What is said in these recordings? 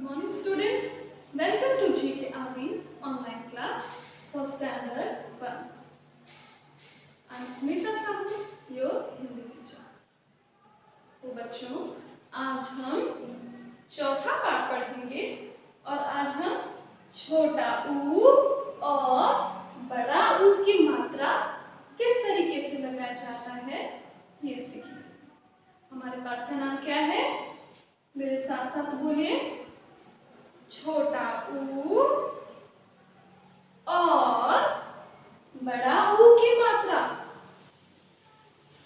morning students, welcome to GK Avi's online class for standard 1. I am Smita Sahu, your Hindi teacher. तो बच्चों, आज हम चौथा पाठ पढ़ेंगे और आज हम छोटा ऊ और बड़ा ऊ की मात्रा किस तरीके से लगाया जाता है ये सीखेंगे। हमारे पाठ का नाम क्या है? मेरे साथ साथ बोलिए, छोटा ऊ और बड़ा ऊ की मात्रा।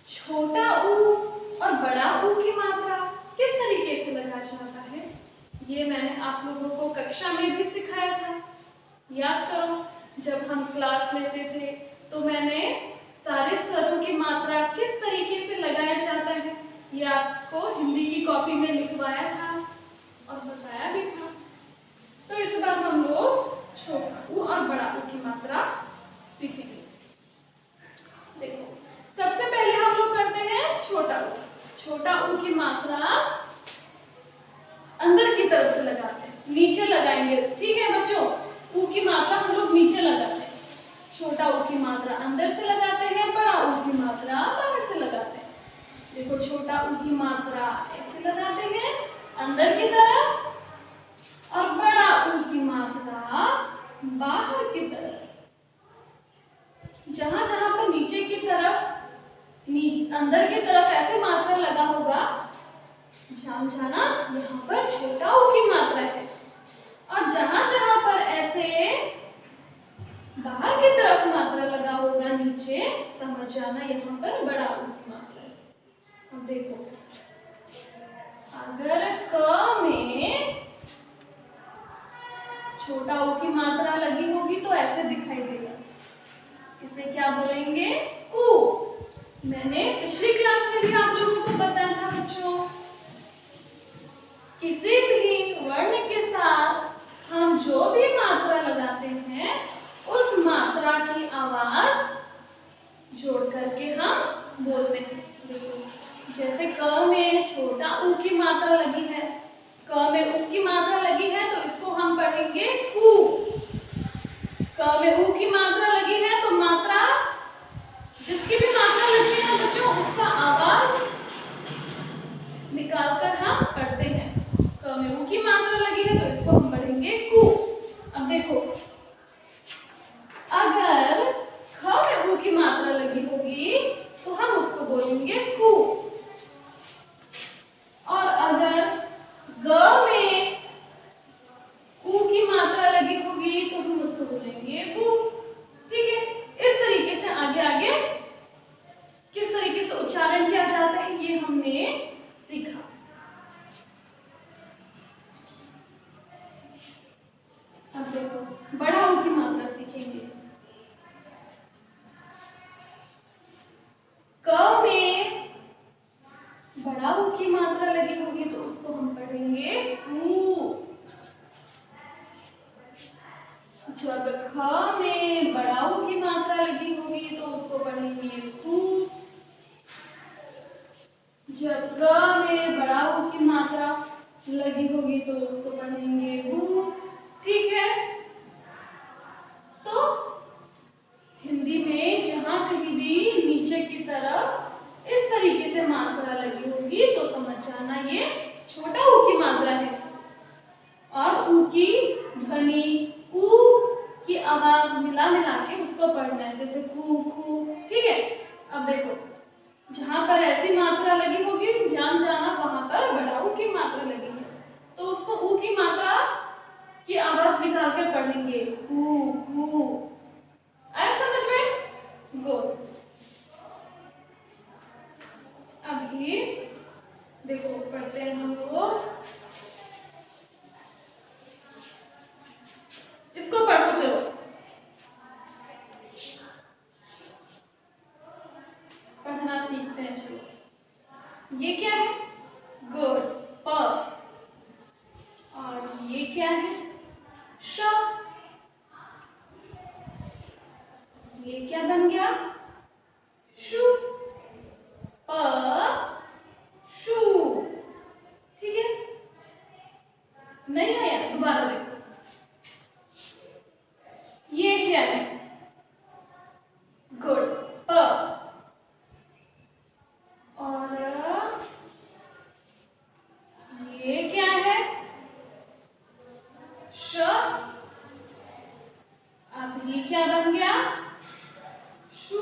छोटा ऊ और बड़ा ऊ की मात्रा किस तरीके से लगाया जाता है ये मैंने आप लोगों को कक्षा में भी सिखाया था। याद करो, जब हम क्लास लेते थे तो मैंने सारे स्वरों की मात्रा किस तरीके से लगाया जाता है ये आपको हिंदी की कॉपी में लिखवाया था और बताया भी था। तो इस बार हम लोग छोटा ऊ और बड़ा ऊ की मात्रा सीखेंगे। देखो, सबसे पहले हम लोग करते हैं छोटा ऊ। छोटा ऊ की मात्रा अंदर की तरफ से लगाते हैं, नीचे लगाएंगे। ठीक है बच्चों, ऊ की मात्रा हम लोग नीचे लगाते हैं, छोटा ऊ की मात्रा अंदर से लगाते हैं, बड़ा ऊ की मात्रा बाहर से लगाते हैं। देखो, छोटा ऊ की मात्रा ऐसे लगाते हैं अंदर की तरफ और बड़ा ऊ की मात्रा बाहर की तरफ। जहां जहां पर नीचे की तरफ अंदर की तरफ ऐसे मात्रा लगा होगा, जान जाना यहाँ पर छोटा ऊ की मात्रा है, और जहां जहां पर ऐसे बाहर की तरफ मात्रा लगा होगा नीचे, समझ जाना यहाँ पर बड़ा ऊ की मात्रा है। अब देखो, अगर क में छोटा ऊ की मात्रा लगी होगी तो ऐसे दिखाई देगा, इसे क्या बोलेंगे? ऊ। मैंने पिछली क्लास में भी आप लोगों को बताया था बच्चों, किसी भी वर्ण के साथ हम जो भी मात्रा लगाते हैं उस मात्रा की आवाज जोड़ करके हम बोलते हैं। देखो, जैसे क में छोटा ऊ की मात्रा लगी है, क में ऊ की मात्रा लगी है तो इसको हम पढ़ेंगे कू। क में ऊ की मात्रा लगी है तो मात्रा, जिसकी भी मात्रा लगती है बच्चों, उसका आवाज निकालकर हम पढ़ते हैं। क में ऊ की मात्रा लगी है तो इसको हम पढ़ेंगे कू। अब देखो, अगर ख में ऊ की मात्रा लगी होगी तो हम उसको बोलेंगे कू, और अगर ग में ऊ की मात्रा लगी होगी तो हम उसको बोलेंगे गु। ठीक है, इस तरीके से आगे आगे किस तरीके से उच्चारण किया जाता है ये हमने सीखा। अब देखो, बड़ा ऊ की मात्रा सीखेंगे। क में बड़ा ऊ की मात्रा लगी होगी तो उसको हम पढ़ेंगे ऊ। जब ख में बड़ा ऊ की मात्रा लगी होगी तो उसको पढ़ेंगे खू। जब ग में बड़ा ऊ की मात्रा लगी होगी तो उसको पढ़ेंगे गु। ठीक है, तो हिंदी में जहां कहीं भी नीचे की तरफ इस तरीके से मात्रा लगी होगी तो समझ जाना ये छोटा ऊ की मात्रा है, और ऊ की ध्वनि, ऊ की आवाज मिला मिला के उसको पढ़ना है, जैसे कू खू। ठीक है, अब देखो, जहां पर ऐसी मात्रा लगी होगी जान जाना वहां पर बड़ा ऊ की मात्रा लगी है, तो उसको ऊ की मात्रा की आवाज निकाल कर पढ़ेंगे कू खू। आया समझ में? गुड। अभी देखो, पढ़ते हैं हम लोग, इसको पढ़ो, चलो पढ़ना सीखते हैं। चलो, ये क्या है? गुड, प। और ये क्या है? श। ये क्या बन गया? शु। प शु। ठीक है, नहीं आया, दोबारा देखो। ये क्या है? गुड, प। और ये क्या है? श। अब ये क्या बन गया? शु।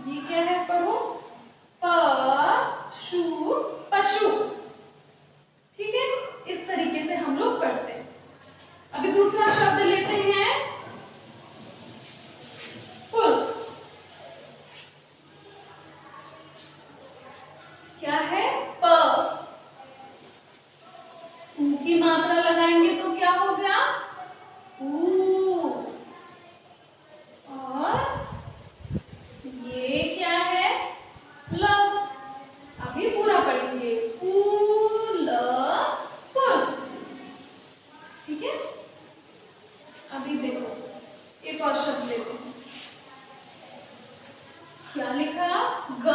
ये क्या है? पढ़ो। प शु पशु। ठीक है, इस तरीके से हम लोग पढ़ते हैं। अभी दूसरा शब्द लेते हैं, पुल। क्या है? प। ऊ की मात्रा लगाएंगे तो क्या हो गया? ऊ। और ये क्या है? ल। अभी पूरा पढ़ेंगे, पुल पुल। ठीक है, अभी देखो एक और शब्द लेते हैं। क्या लिखा? ग।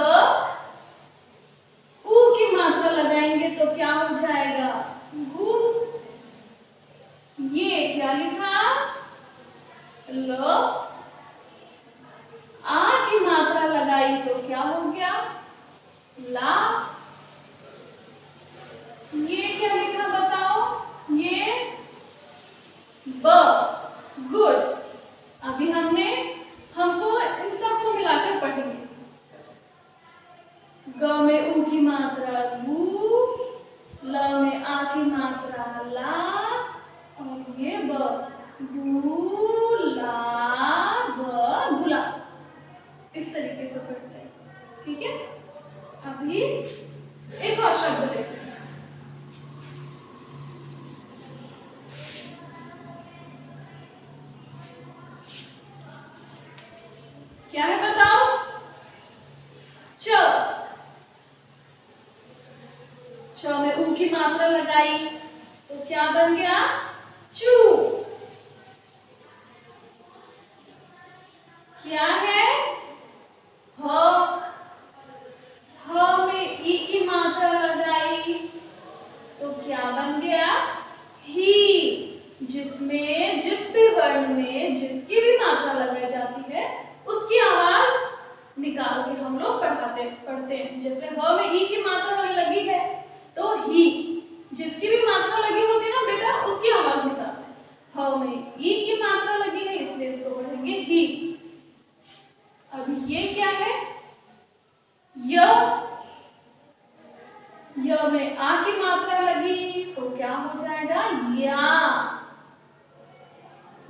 ऊ की मात्रा लगाएंगे तो क्या हो जाएगा? गु। ये क्या लिखा? ल। आ की मात्रा लगाई तो क्या हो गया? ला। ये क्या लिखा बताओ? ये ब। गुड। अभी हमको इन सबको मिलाकर पढ़ेंगे। ग में ऊ की मात्रा गु, ल में आ की मात्रा ला, और ये ब। गु ला ब गुला। इस तरीके से पढ़ते हैं। ठीक है, अभी एक और शब्द देखते हैं। क्या है बताओ? च। च में ऊ की मात्रा लगाई तो क्या बन गया? चू। क्या है? ह। ह में ई की मात्रा लगाई तो क्या बन गया? ही। जिसमें जिस भी वर्ण में जिसकी भी मात्रा लगाई जाती है उसकी आवाज निकाल के हम लोग पढ़ते हैं। जैसे ह में ई की मात्रा लगी है तो ही। जिसकी भी मात्रा लगी होती है ना बेटा, उसकी आवाज निकालते हैं। ह में ई की मात्रा लगी है इसलिए इसको पढ़ेंगे ही। अब ये क्या है? य। य में आ की मात्रा लगी तो क्या हो जाएगा? या।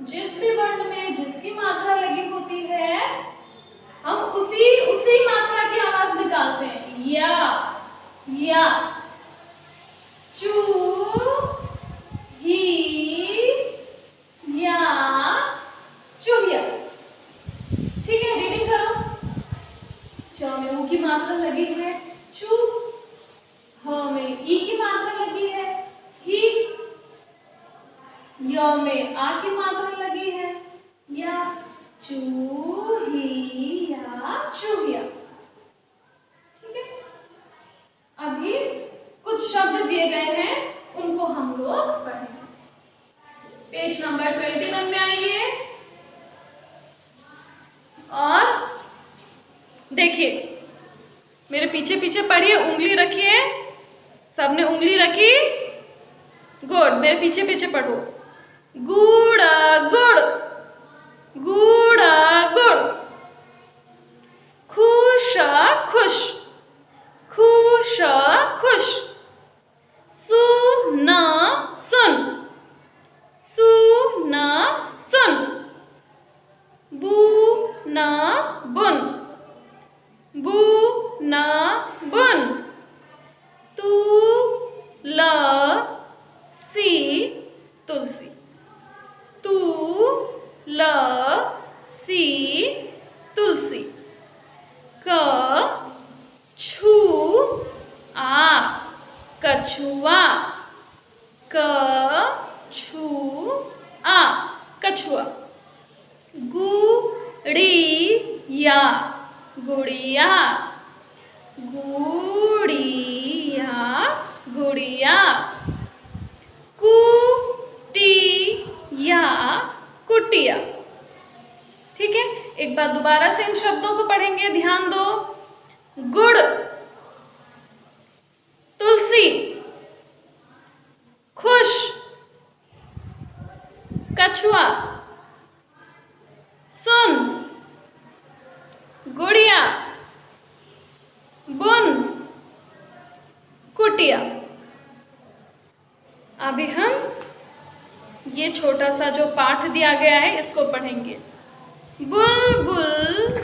जिस भी वर्ण में जिसकी मात्रा लगी होती है हम उसी मात्रा की आवाज निकालते हैं। या। चू ही या चूहिया। ठीक है, रीडिंग करो। च में ऊ की मात्रा लगी है चू, ह में ई की मात्रा लगी है ही, य में आ की मात्रा लगी है या। चूहिया चूहिया। ठीक है, अभी कुछ शब्द दिए गए हैं उनको हम लोग पढ़ेंगे। पेज नंबर 21 में आइए और देखिए, मेरे पीछे पीछे पढ़िए, उंगली रखिए। सबने उंगली रखी? गुड, मेरे पीछे पीछे पढ़ो। गुड़ा गुड़, गुड़ा गुड़। खुशा खुश, खुशा खुश। सुना सुन, सुना सुन। बुना बुन, बुना बुन। तुलसी तुलसी, तुलसी तुलसी। कछुआ, कछुआ, कछुआ कछुआ। गुड़िया, गुड़िया, गुड़िया गुड़िया। एक बार दोबारा से इन शब्दों को पढ़ेंगे, ध्यान दो। गुड़, तुलसी, खुश, कछुआ, सुन, गुड़िया, बुन, कुटिया। अभी हम ये छोटा सा जो पाठ दिया गया है इसको पढ़ेंगे। बुलबुल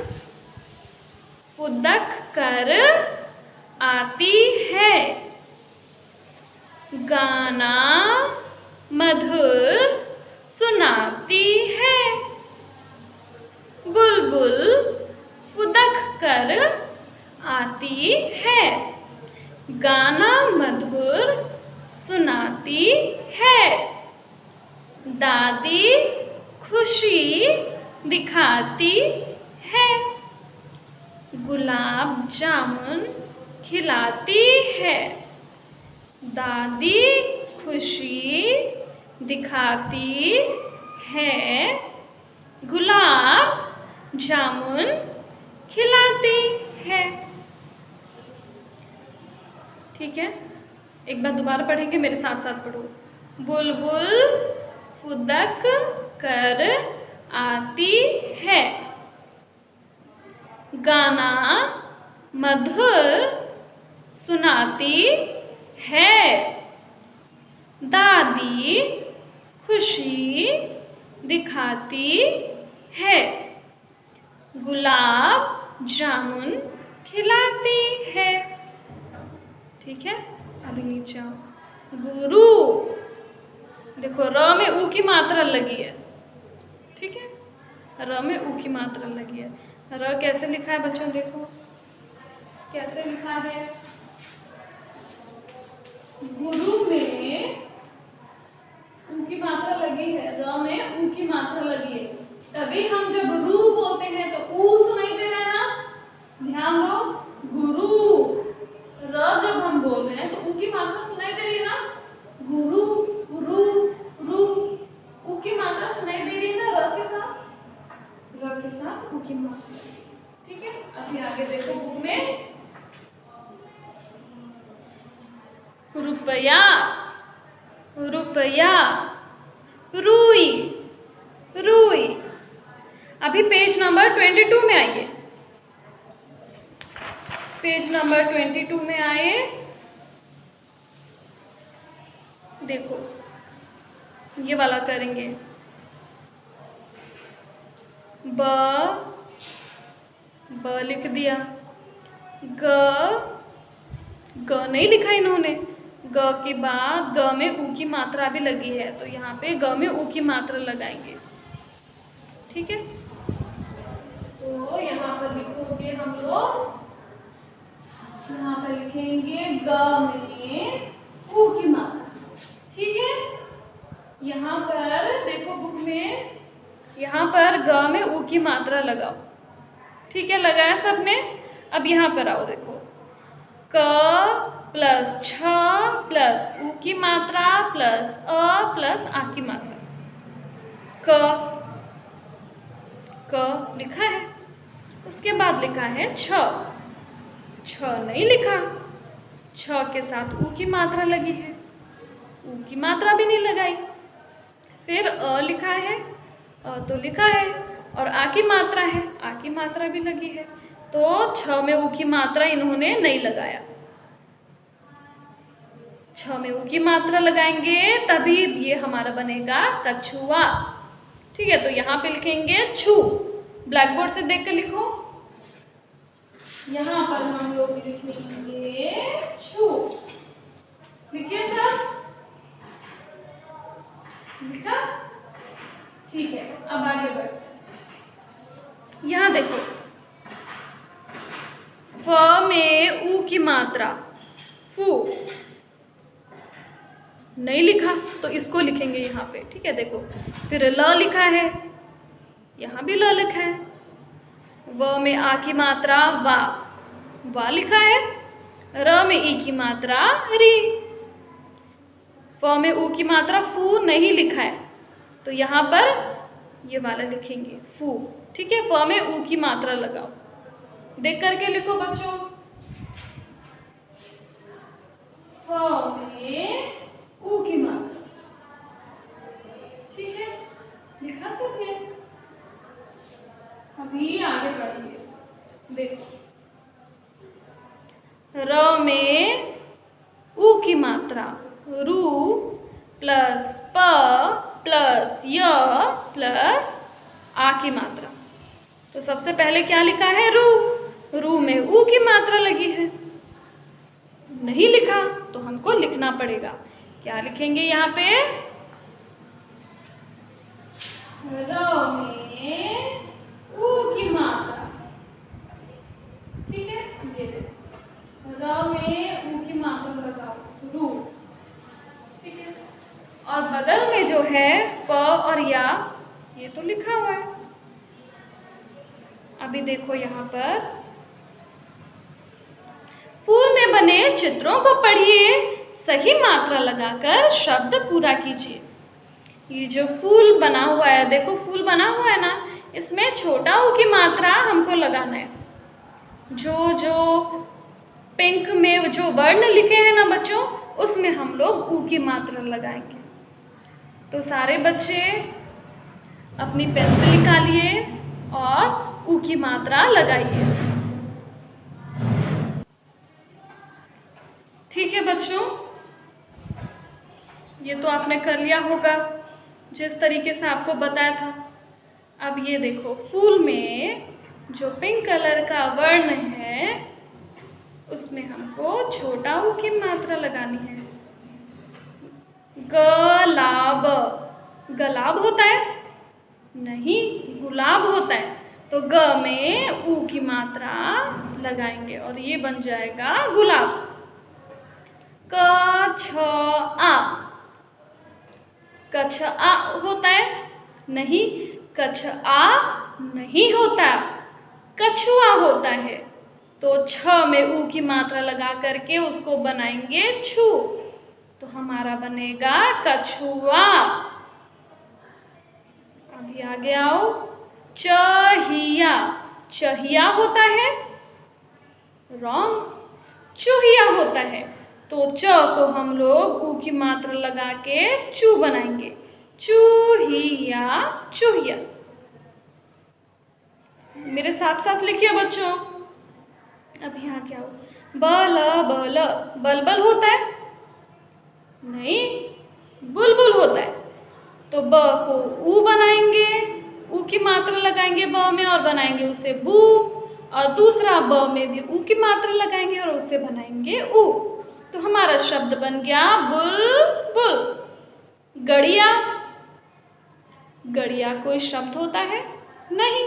फुदक कर आती है, गाना मधुर सुनाती है। बुलबुल फुदक कर आती है, गाना मधुर सुनाती है। दादी खुशी दिखाती है, गुलाब जामुन खिलाती है। दादी खुशी दिखाती है, गुलाब जामुन खिलाती है। ठीक है, एक बार दोबारा पढ़ेंगे, मेरे साथ साथ पढ़ो। बुलबुल फुदक कर आती है, गाना मधुर सुनाती है। दादी खुशी दिखाती है, गुलाब जामुन खिलाती है। ठीक है, अभी नीचे आओ। गुरु, देखो र में ऊ की मात्रा लगी है। ठीक है, र में ऊ की मात्रा लगी है। र कैसे लिखा है बच्चों, देखो कैसे लिखा है। गुरु में ऊ की मात्रा लगी है, र में ऊ की मात्रा लगी है। तभी हम जब रू बोलते हैं तो ऊ सुनाई दे रहा है ना, ध्यान दो। गुरु, र जब हम बोल रहे हैं तो ऊ की मात्रा सुनाई दे रही है ना। गुरु, रू, रू, ऊ की मात्रा सुनाई दे रही है ना, र के साथ ऊ की मात्रा। ठीक है, अभी आगे देखो बुक में। रुपया, रुपया, रुई, रुई। अभी पेज नंबर 22 में आइए। पेज नंबर 22 में आए, देखो ये वाला करेंगे। ब लिख दिया, ग नहीं लिखा इन्होंने। ग के बाद ग में ऊ की मात्रा भी लगी है, तो यहाँ पे ग में ऊ की मात्रा लगाएंगे। ठीक है, तो यहाँ पर लिखोगे हम लोग, यहाँ पर लिखेंगे ग में ऊ की मात्रा। ठीक है, यहाँ पर देखो बुक में, यहाँ पर ग में ऊ की मात्रा लगाओ। ठीक है, लगाया सबने। अब यहाँ पर आओ, देखो क प्लस छ प्लस ऊ की मात्रा प्लस अ प्लस आ की मात्रा। क लिखा है, उसके बाद लिखा है छ। छ नहीं लिखा, छ के साथ ऊ की मात्रा लगी है, ऊ की मात्रा भी नहीं लगाई। फिर अ लिखा है, अ तो लिखा है, और आ की मात्रा है, आ की मात्रा भी लगी है, तो छ में ऊ की मात्रा इन्होंने नहीं लगाया। छ में ऊ की मात्रा लगाएंगे तभी ये हमारा बनेगा कछुआ। ठीक है, तो यहाँ पे लिखेंगे छू। ब्लैक बोर्ड से देख कर लिखो। यहाँ पर हम लोग लिखेंगे छू। लिखिए सब, लिखा? ठीक है, अब आगे बढ़ते हैं। यहाँ देखो, फ में ऊ की मात्रा फू नहीं लिखा, तो इसको लिखेंगे यहाँ पे। ठीक है, देखो फिर ल लिखा है, यहाँ भी ल लिखा है। व में आ की मात्रा वा लिखा है। र में ई की मात्रा री। फ में ऊ की मात्रा फू नहीं लिखा है, तो यहाँ पर ये वाला लिखेंगे फू। ठीक है, फ में ऊ की मात्रा लगाओ। देख करके लिखो बच्चों, फ में ऊ की मात्रा। ठीक है, लिखा सकते हैं। अभी आगे बढ़ेंगे। देखो, र में ऊ की मात्रा, रू प्लस प प्लस य प्लस आ की मात्रा। तो सबसे पहले क्या लिखा है, रू। रू में ऊ की मात्रा लगी है, नहीं लिखा तो हमको लिखना पड़ेगा। क्या लिखेंगे यहाँ पे, र में ऊ की मात्रा। ठीक है, ये देखो, र में ऊ की मात्रा लगाओ, रू। ठीक है, और बगल में जो है प और या, ये तो लिखा हुआ है। अभी देखो यहाँ पर, फूल में बने चित्रों को पढ़िए, सही मात्रा लगाकर शब्द पूरा कीजिए। ये जो फूल बना हुआ है, देखो फूल बना हुआ है ना, इसमें छोटा ऊ की मात्रा हमको लगाना है। जो पिंक में जो वर्ण लिखे हैं ना बच्चों, उसमें हम लोग ऊ की मात्रा लगाएंगे। तो सारे बच्चे अपनी पेंसिल निकालिए और ऊ की मात्रा लगाइए। ठीक है बच्चों, ये तो आपने कर लिया होगा जिस तरीके से आपको बताया था। अब ये देखो, फूल में जो पिंक कलर का वर्ण है, उसमें हमको छोटा ऊ की मात्रा लगानी है। गलाब, गलाब होता है? नहीं, गुलाब होता है। तो ग में ऊ की मात्रा लगाएंगे और ये बन जाएगा गुलाब। कछआ, कछआ होता है? नहीं, कछआ नहीं होता, कछुआ होता है। तो छ में ऊ की मात्रा लगा करके उसको बनाएंगे छु, तो हमारा बनेगा कछुआ। अभी आगे आओ, चहिया, चहिया होता है? रॉन्ग, चूहिया होता है। तो च को हम लोग ऊ की मात्रा लगा के चू बनाएंगे, चूहिया, चूहिया। मेरे साथ साथ लिखिए बच्चों। अब यहाँ क्या हो, बल बल, बलबल होता है? नहीं, बुलबुल होता है। तो ब को ऊ बनाएंगे, ऊ की मात्रा लगाएंगे ब में और बनाएंगे उसे बू, और दूसरा ब में भी ऊ की मात्रा लगाएंगे और उससे बनाएंगे ऊ। तो हमारा शब्द बन गया बुलबुल। गड़िया, गड़िया कोई शब्द होता है? नहीं,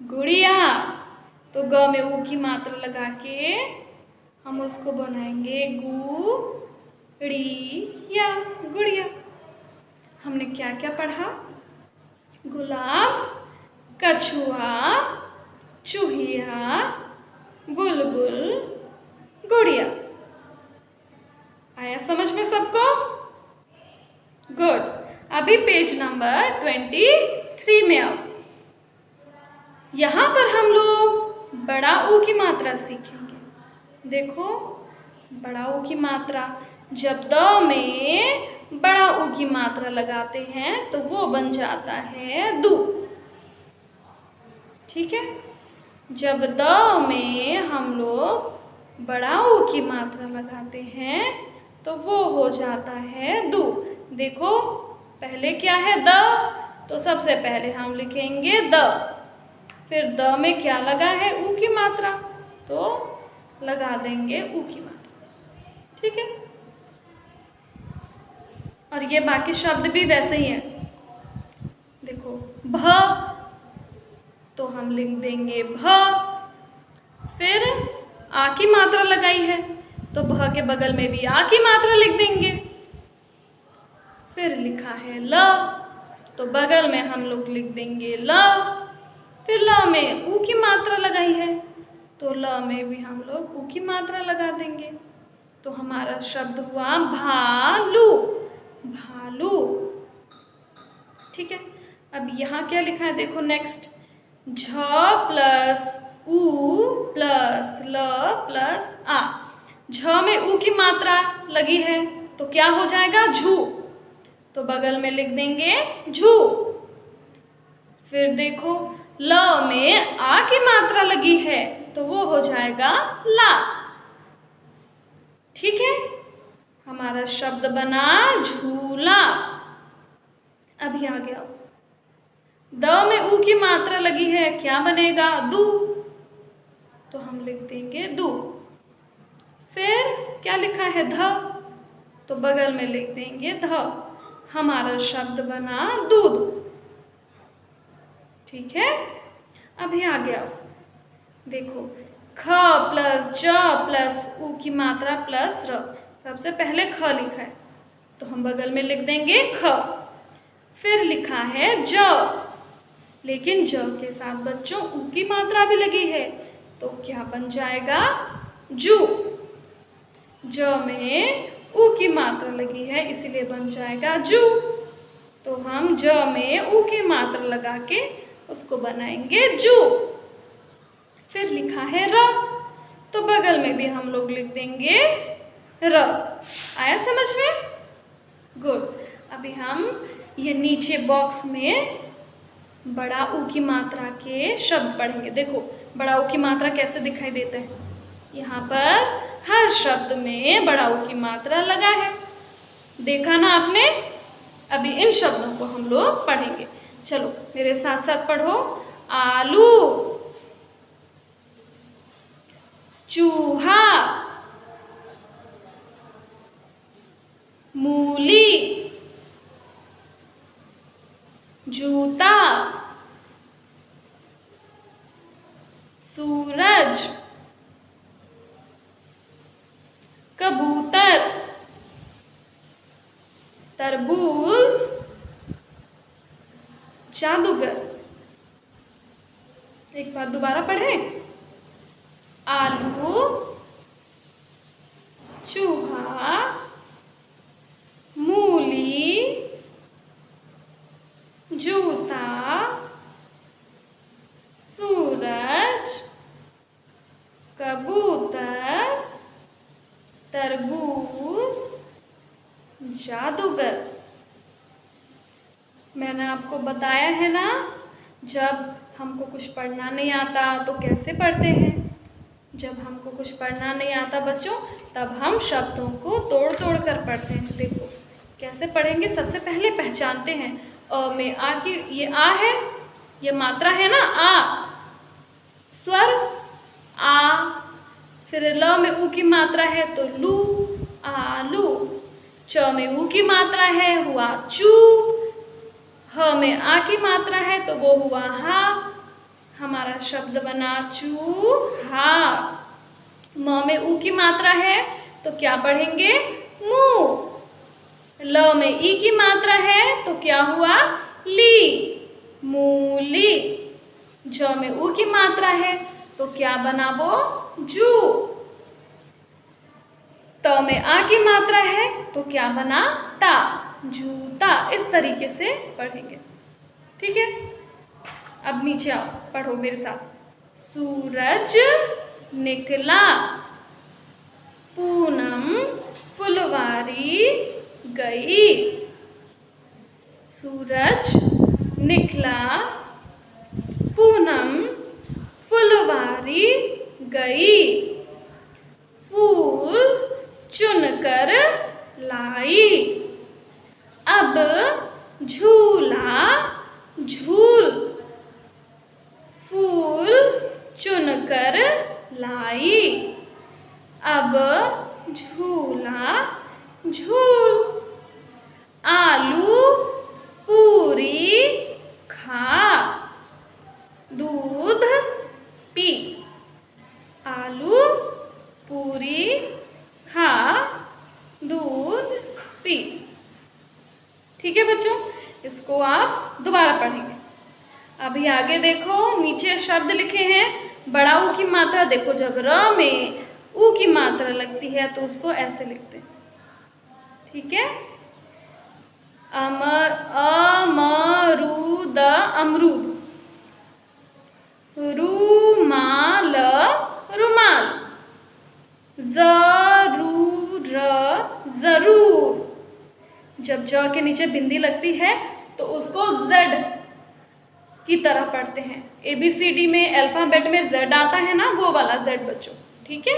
गुड़िया। तो ग में ऊ की मात्रा लगा के हम उसको बनाएंगे गुड़िया, गुड़िया। हमने क्या क्या पढ़ा? गुलाब, कछुआ, चूहिया, बुलबुल, गुड़िया। आया समझ में सबको? गुड। अभी पेज नंबर 23 में आओ। यहाँ पर हम लोग बड़ा ऊ की मात्रा सीखेंगे। देखो, बड़ा ऊ की मात्रा, जब द में बड़ा ऊ की मात्रा लगाते हैं तो वो बन जाता है दू। ठीक है, जब द में हम लोग बड़ा ऊ की मात्रा लगाते हैं तो वो हो जाता है दू। देखो, पहले क्या है? द। तो सबसे पहले हम लिखेंगे द, फिर द में क्या लगा है? ऊ की मात्रा, तो लगा देंगे ऊ की मात्रा। ठीक है, और ये बाकी शब्द भी वैसे ही है। देखो, भ, तो हम लिख देंगे भ, फिर आ की मात्रा लगाई है तो भ के बगल में भी आ की मात्रा लिख देंगे। फिर लिखा है ल, तो बगल में हम लोग लिख देंगे ल। फिर ल में ऊ की मात्रा लगाई है तो ल में भी हम लोग ऊ की मात्रा लगा देंगे। तो हमारा शब्द हुआ भालू, भालू। ठीक है, अब यहाँ क्या लिखा है देखो नेक्स्ट, झ प्लस उ प्लस ल प्लस आ। झ में उ की मात्रा लगी है तो क्या हो जाएगा, झू, तो बगल में लिख देंगे झू। फिर देखो ल में आ की मात्रा लगी है तो वो हो जाएगा ला। ठीक है, हमारा शब्द बना झूला। अभी आ गया, द में उ की मात्रा लगी है, क्या बनेगा, दू, तो हम लिख देंगे दू। फिर क्या लिखा है, ध, तो बगल में लिख देंगे ध। हमारा शब्द बना दूध। ठीक है, अभी आ गया देखो, ख प्लस ज प्लस उ की मात्रा प्लस र। सबसे पहले ख लिखा है तो हम बगल में लिख देंगे ख। फिर लिखा है ज, लेकिन ज के साथ बच्चों उ की मात्रा भी लगी है तो क्या बन जाएगा, जू। ज में उ की मात्रा लगी है इसलिए बन जाएगा जू। तो हम ज में उ की मात्रा लगा के उसको बनाएंगे जू। फिर लिखा है र, तो बगल में भी हम लोग लिख देंगे र। आया समझ में? गुड। अभी हम ये नीचे बॉक्स में बड़ा ऊ की मात्रा के शब्द पढ़ेंगे। देखो बड़ा ऊ की मात्रा कैसे दिखाई देता है, यहाँ पर हर शब्द में बड़ा ऊ की मात्रा लगा है, देखा ना आपने। अभी इन शब्दों को हम लोग पढ़ेंगे, चलो मेरे साथ साथ पढ़ो। आलू, चूहा, मूली, जूता, सूरज, कबूतर, तरबूज, जादूगर। एक बार दोबारा पढ़ें। आलू, चूहा, मूली, जूता, सूरज, कबूतर, तरबूज, जादूगर। मैंने आपको बताया है ना, जब हमको कुछ पढ़ना नहीं आता तो कैसे पढ़ते हैं। जब हमको कुछ पढ़ना नहीं आता बच्चों, तब हम शब्दों को तोड़ तोड़ कर पढ़ते हैं। देखो कैसे पढ़ेंगे, सबसे पहले पहचानते हैं। अ में आ की, ये आ है, ये मात्रा है ना आ, स्वर आ। फिर ल में उ की मात्रा है तो लू, आलू। च में उ की मात्रा है, हुआ चू। ह में आ की मात्रा है तो वो हुआ हा। हमारा शब्द बना चूहा। म में उ की मात्रा है तो क्या पढ़ेंगे, मुंह। ल में ई की मात्रा है तो क्या हुआ, ली, मूली। ज में उ की मात्रा है तो क्या बना वो, जू। त में आ की मात्रा है तो क्या बना, ता, जूता। इस तरीके से पढ़ेंगे, ठीक है। अब नीचे आओ, पढ़ो मेरे साथ। सूरज निकला, पूनम फुलवारी गई। सूरज निकला, पूनम फुलवारी गई। फूल चुनकर लाई, अब झूला झूल। फूल चुनकर लाई, अब झूला झूल। आलू पूरी खा, दूध पी। आलू पूरी खा, दूध पी। ठीक है बच्चों, इसको आप दोबारा पढ़ेंगे। अभी आगे देखो, नीचे शब्द लिखे हैं बड़ा ऊ की मात्रा। देखो जब र में ऊ की मात्रा लगती है तो उसको ऐसे लिखते हैं, ठीक है। अमरूद, अमरूद, रुमाल रुमाल, जरूर जरूर। जब ज के नीचे बिंदी लगती है तो उसको जेड की तरह पढ़ते हैं। ABCD में अल्फाबेट में जेड आता है ना, वो वाला जेड बच्चों, ठीक है।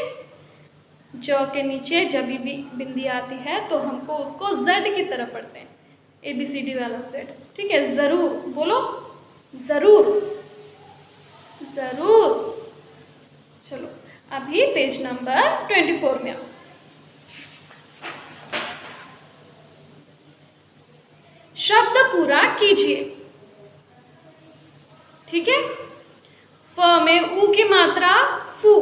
ज के नीचे जब भी बिंदी आती है तो हमको उसको जेड की तरह पढ़ते हैं, ABCD वाला जेड, ठीक है। जरूर बोलो, जरूर जरूर। चलो अभी पेज नंबर 24 में आओ। शब्द पूरा कीजिए, ठीक है। फ में ऊ की मात्रा फू,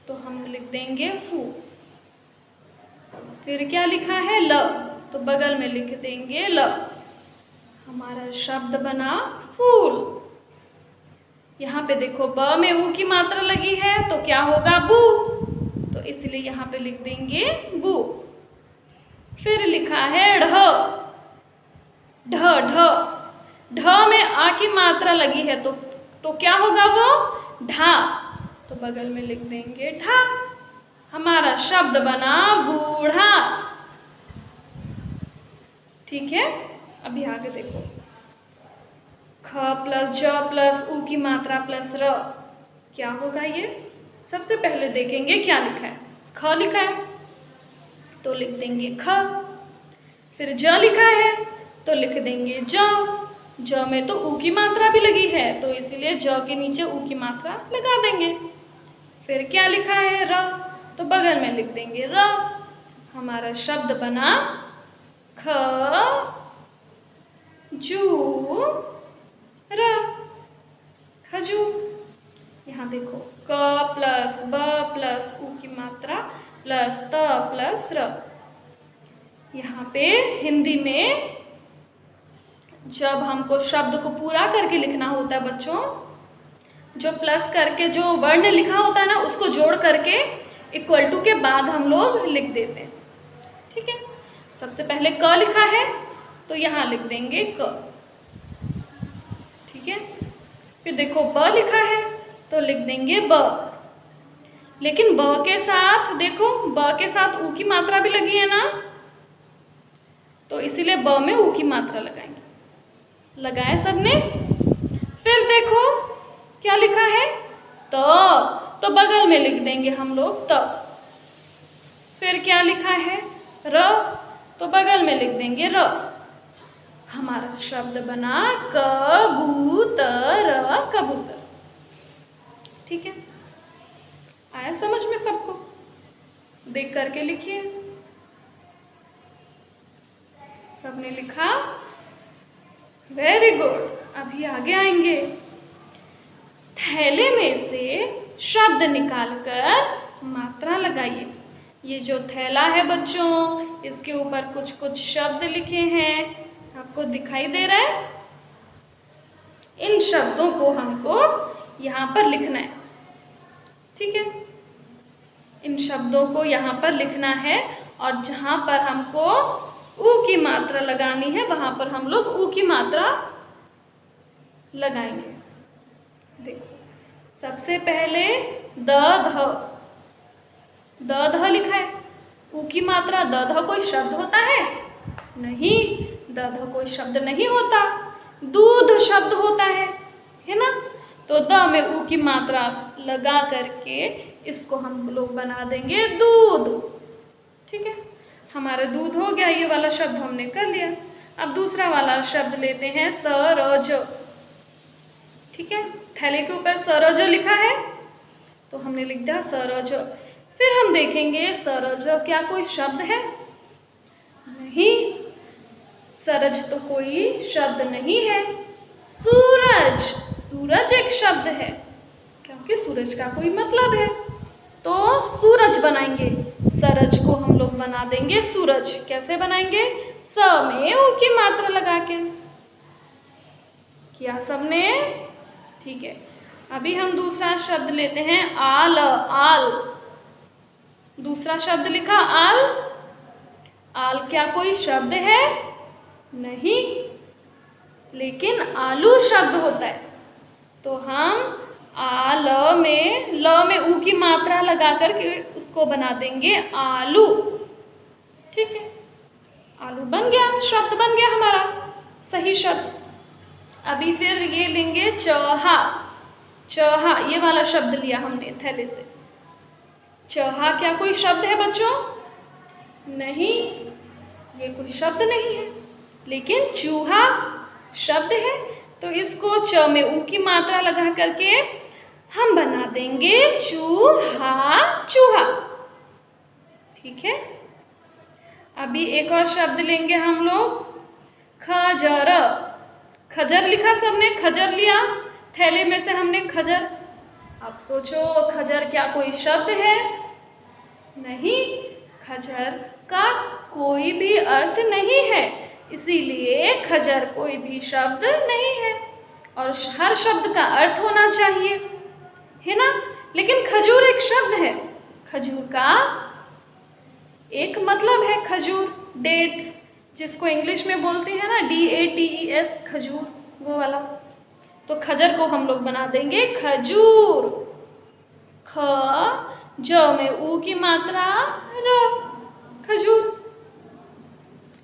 तो हम लिख देंगे फू। फिर क्या लिखा है ल, तो बगल में लिख देंगे ल। हमारा शब्द बना फूल। यहाँ पे देखो ब में ऊ की मात्रा लगी है तो क्या होगा बू, तो इसलिए यहाँ पे लिख देंगे बू। फिर लिखा है ढ, ढ ढ ढ में आ की मात्रा लगी है तो क्या होगा वो ढा, तो बगल में लिख देंगे ढा। हमारा शब्द बना बूढ़ा, ठीक है। अभी आगे देखो, ख प्लस ज प्लस ऊ की मात्रा प्लस र, क्या होगा ये। सबसे पहले देखेंगे क्या लिखा है, ख लिखा है तो लिख देंगे ख। फिर ज लिखा है तो लिख देंगे ज। ज में तो ऊ की मात्रा भी लगी है तो इसीलिए ज के नीचे ऊ की मात्रा लगा देंगे। फिर क्या लिखा है र, तो बगल में लिख देंगे र। हमारा शब्द बना ख जू र, खजूर। यहाँ देखो क प्लस ब प्लस ऊ की मात्रा प्लस त प्लस र। यहाँ पे हिंदी में जब हमको शब्द को पूरा करके लिखना होता है बच्चों, जो प्लस करके जो वर्ण लिखा होता है ना उसको जोड़ करके इक्वल टू के बाद हम लोग लिख देते हैं, ठीक है। सबसे पहले क लिखा है तो यहाँ लिख देंगे क, ठीक है। फिर देखो ब लिखा है तो लिख देंगे ब, लेकिन ब के साथ देखो ब के साथ ऊ की मात्रा भी लगी है ना, तो इसीलिए ब में ऊ की मात्रा लगाएंगे। लगाए सबने। फिर देखो क्या लिखा है तो बगल में लिख देंगे हम लोग त। फिर क्या लिखा है र, तो बगल में लिख देंगे र। हमारा शब्द बना कबूतर, कबूतर, ठीक है। आया समझ में सबको, देख करके लिखिए। सबने लिखा, वेरी गुड। अभी आगे आएंगे। थैले में से शब्द निकालकर मात्रा लगाइए। ये जो थैला है बच्चों, इसके ऊपर कुछ कुछ शब्द लिखे हैं, आपको दिखाई दे रहा है। इन शब्दों को हमको यहाँ पर लिखना है, ठीक है। इन शब्दों को यहाँ पर लिखना है और जहाँ पर हमको ऊ की मात्रा लगानी है वहाँ पर हम लोग ऊ की मात्रा लगाएंगे। देखो सबसे पहले द ध लिखा है, ऊ की मात्रा द ध कोई शब्द होता है नहीं, द ध कोई शब्द नहीं होता, दूध शब्द होता है ना। तो द में ऊ की मात्रा लगा करके इसको हम लोग बना देंगे दूध, ठीक है। हमारा दूध हो गया, ये वाला शब्द हमने कर लिया। अब दूसरा वाला शब्द लेते हैं सरज, ठीक है। थैले के ऊपर सरज लिखा है तो हमने लिख दिया सरज। फिर हम देखेंगे सरज क्या कोई शब्द है नहीं, सरज तो कोई शब्द नहीं है। सूरज, सूरज एक शब्द है क्योंकि सूरज का कोई मतलब है, तो सूरज बनाएंगे। सरज को हम लोग बना देंगे सूरज। कैसे बनाएंगे, स में ऊ की मात्रा लगा के। किया सबने, ठीक है। अभी हम दूसरा शब्द लेते हैं आल, आल। दूसरा शब्द लिखा आल, आल क्या कोई शब्द है नहीं, लेकिन आलू शब्द होता है। तो हम ल में ऊ की मात्रा लगा करके उसको बना देंगे आलू। ठीक है, आलू बन गया, शब्द बन गया हमारा सही शब्द। अभी फिर ये लेंगे चहा। चहा ये वाला शब्द लिया हमने थैले से। चहा क्या कोई शब्द है बच्चों? नहीं, ये कोई शब्द नहीं है, लेकिन चूहा शब्द है। तो इसको च में ऊ की मात्रा लगा करके हम बना देंगे चूहा, चूहा। ठीक है, अभी एक और शब्द लेंगे हम लोग, खजर। खजर लिखा सबने, खजर लिया थैले में से हमने खजर। अब सोचो खजर क्या कोई शब्द है? नहीं, खजर का कोई भी अर्थ नहीं है, इसीलिए खजर कोई भी शब्द नहीं है। और हर शब्द का अर्थ होना चाहिए, है ना? लेकिन खजूर एक शब्द है, खजूर का एक मतलब है खजूर, डेट्स, जिसको इंग्लिश में बोलते हैं ना DATES, खजूर, वो वाला। तो खजर को हम लोग बना देंगे खजूर। ख ज में ऊ की मात्रा र, खजूर।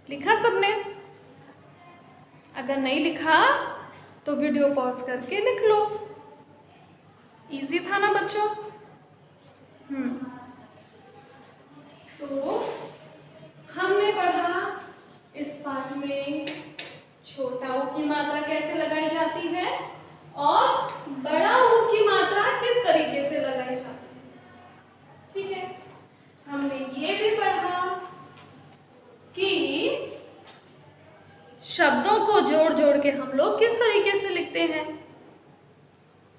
लिखा सबने? अगर नहीं लिखा तो वीडियो पॉज करके लिख लो। इजी था ना बच्चों? तो हमने पढ़ा इस पाठ में छोटा ऊ की मात्रा कैसे लगाई जाती है और बड़ा ऊ की मात्रा किस तरीके से लगाई जाती है। ठीक है, हमने ये भी पढ़ा कि शब्दों को जोड़ जोड़ के हम लोग किस तरीके से लिखते हैं।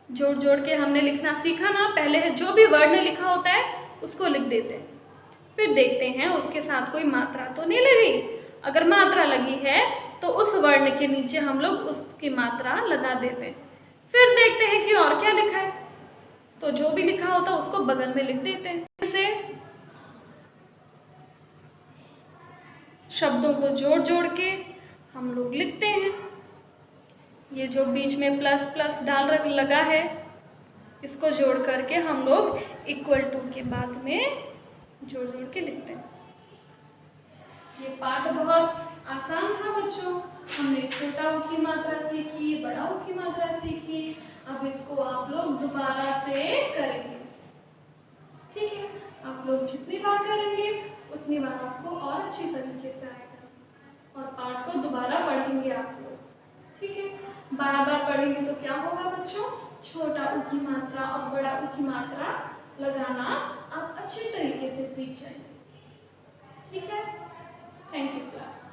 जोड़ जोड़ के हमने लिखना सीखा ना। पहले जो भी वर्ड ने लिखा होता है उसको लिख देते हैं, फिर देखते हैं उसके साथ कोई मात्रा तो नहीं लगी। अगर मात्रा लगी है तो उस वर्ण के नीचे हम लोग उसकी मात्रा लगा देते हैं। फिर देखते हैं कि और क्या लिखा है, तो जो भी लिखा होता है उसको बगल में लिख देते हैं। जैसे शब्दों को जोड़ जोड़ के हम लोग लिखते हैं। ये जो बीच में प्लस प्लस डाल लगा है, इसको जोड़ करके हम लोग इक्वल टू के बाद में जोड़ जोड़ के लिखते हैं। ये पाठ बहुत आसान था बच्चों। हमने छोटा ऊ की मात्रा सीखी, बड़ा ऊ की मात्रा सीखी। अब इसको आप लोग दोबारा से करेंगे। ठीक है, आप लोग जितनी बार करेंगे उतनी बार आपको और अच्छी तरीके से आएगा। और पाठ को दोबारा पढ़ेंगे आप लोग। ठीक है, बार बार पढ़ेंगे तो क्या होगा बच्चों? छोटा ऊ की मात्रा और बड़ा ऊ की मात्रा लगाना आप अच्छे तरीके से सीख जाएंगे। ठीक है, थैंक यू क्लास।